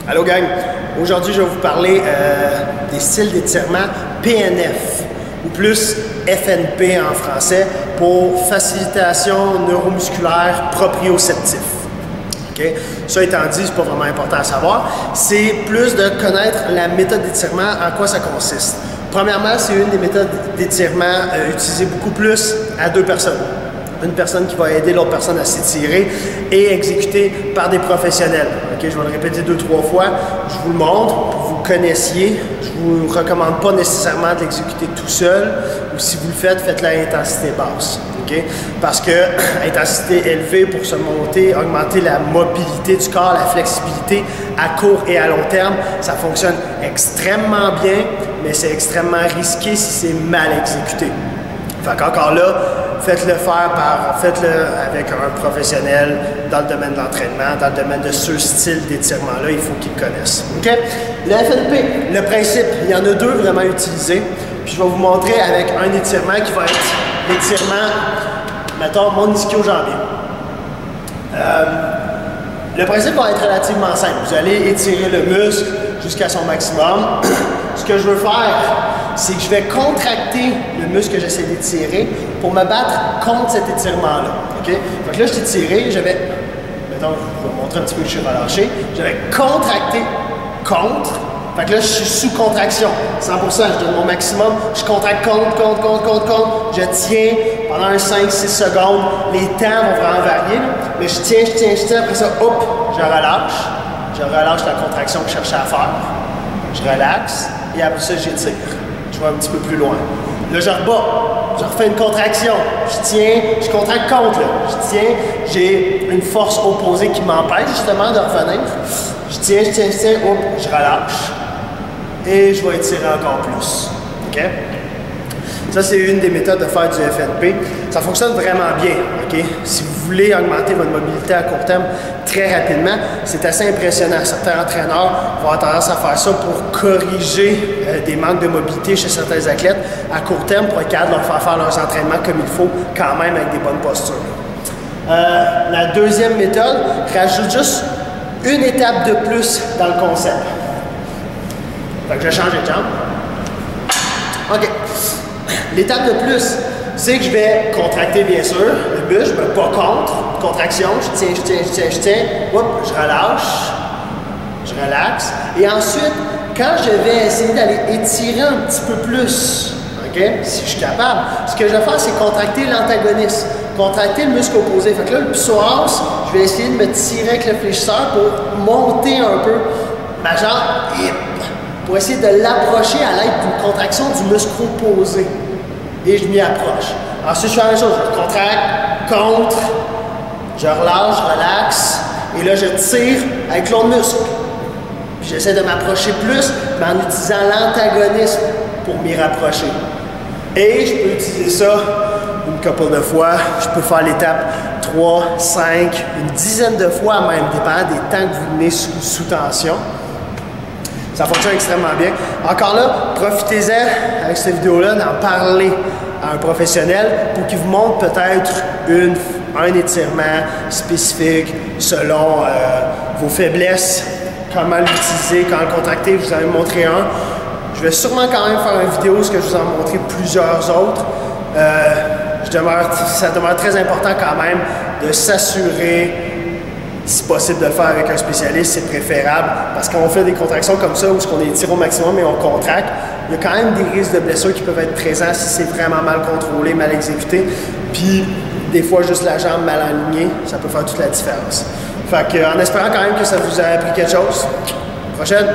Allô gang, aujourd'hui je vais vous parler des styles d'étirement PNF ou plus FNP en français pour facilitation neuromusculaire proprioceptif. Okay? Ça étant dit, c'est pas vraiment important à savoir, c'est plus de connaître la méthode d'étirement, en quoi ça consiste. Premièrement, c'est une des méthodes d'étirement utilisées beaucoup plus à deux personnes. Une personne qui va aider l'autre personne à s'étirer et exécutée par des professionnels. Okay, je vais le répéter 2-3 fois. Je vous le montre pour que vous le connaissiez. Je ne vous recommande pas nécessairement de l'exécuter tout seul ou si vous le faites, faites-le à intensité basse. Okay? Parce que intensité élevée pour se monter, augmenter la mobilité du corps, la flexibilité à court et à long terme, ça fonctionne extrêmement bien, mais c'est extrêmement risqué si c'est mal exécuté. Fait qu'encore là, faites-le avec un professionnel dans le domaine de l'entraînement, dans le domaine de ce style d'étirement-là, il faut qu'il le connaisse. Okay? Le FNP, le principe, il y en a deux vraiment utilisés. Puis je vais vous montrer avec un étirement qui va être l'étirement, mettons, mon ischio-jambier. Le principe va être relativement simple. Vous allez étirer le muscle jusqu'à son maximum. Ce que je veux faire, c'est que je vais contracter le muscle que j'essaie d'étirer pour me battre contre cet étirement-là. Okay? Donc là, je t'ai tiré, je vais, mettons, je vais vous montrer un petit peu que je suis relâché, je vais contracter contre. Fait que là, je suis sous contraction, 100%, je donne mon maximum, je contracte contre, je tiens pendant un 5-6 secondes, les temps vont vraiment varier, mais je tiens, après ça, hop, je relâche la contraction que je cherchais à faire, je relaxe, et après ça, j'étire. Je vais un petit peu plus loin. Là, je rebats, je refais une contraction, je tiens, je contracte contre, là. Je tiens, j'ai une force opposée qui m'empêche justement de revenir. Je tiens, hop, je relâche. Et je vais étirer encore plus. OK? Ça, c'est une des méthodes de faire du FNP. Ça fonctionne vraiment bien. OK? Si vous voulez augmenter votre mobilité à court terme très rapidement, c'est assez impressionnant. Certains entraîneurs vont avoir tendance à faire ça pour corriger des manques de mobilité chez certains athlètes à court terme pour être capable de leur faire leurs entraînements comme il faut, quand même avec des bonnes postures. La deuxième méthode rajoute juste une étape de plus dans le concept. Fait que je change de jambe. OK. L'étape de plus, c'est que je vais contracter, bien sûr, le muscle, je me bats contre, contraction, je tiens, hop, je relâche, je relaxe. Et ensuite, quand je vais essayer d'aller étirer un petit peu plus, OK, si je suis capable, ce que je vais faire, c'est contracter l'antagoniste, contracter le muscle opposé. Fait que là, le psoas, je vais essayer de me tirer avec le fléchisseur pour monter un peu ma jambe, pour essayer de l'approcher à l'aide d'une contraction du muscle opposé. Et je m'y approche. Ensuite, je fais la même chose. Je contracte, contre, je relâche, je relaxe. Et là, je tire avec l'autre muscle. Puis j'essaie de m'approcher plus, mais en utilisant l'antagonisme pour m'y rapprocher. Et je peux utiliser ça une couple de fois. Je peux faire l'étape 3, 5, une dizaine de fois même, dépendant des temps que vous venez sous tension. Ça fonctionne extrêmement bien. Encore là, profitez-en avec cette vidéo-là d'en parler à un professionnel pour qu'il vous montre peut-être un étirement spécifique selon vos faiblesses, comment l'utiliser, quand le contracter. Je vous en ai montré un. Je vais sûrement quand même faire une vidéo où je vous en montrer plusieurs autres. Ça demeure très important quand même de s'assurer. Si possible de le faire avec un spécialiste, c'est préférable parce qu'on fait des contractions comme ça où on étire au maximum et on contracte, il y a quand même des risques de blessures qui peuvent être présents si c'est vraiment mal contrôlé, mal exécuté. Puis des fois, juste la jambe mal alignée, ça peut faire toute la différence. Fait que, en espérant quand même que ça vous a appris quelque chose. Prochaine!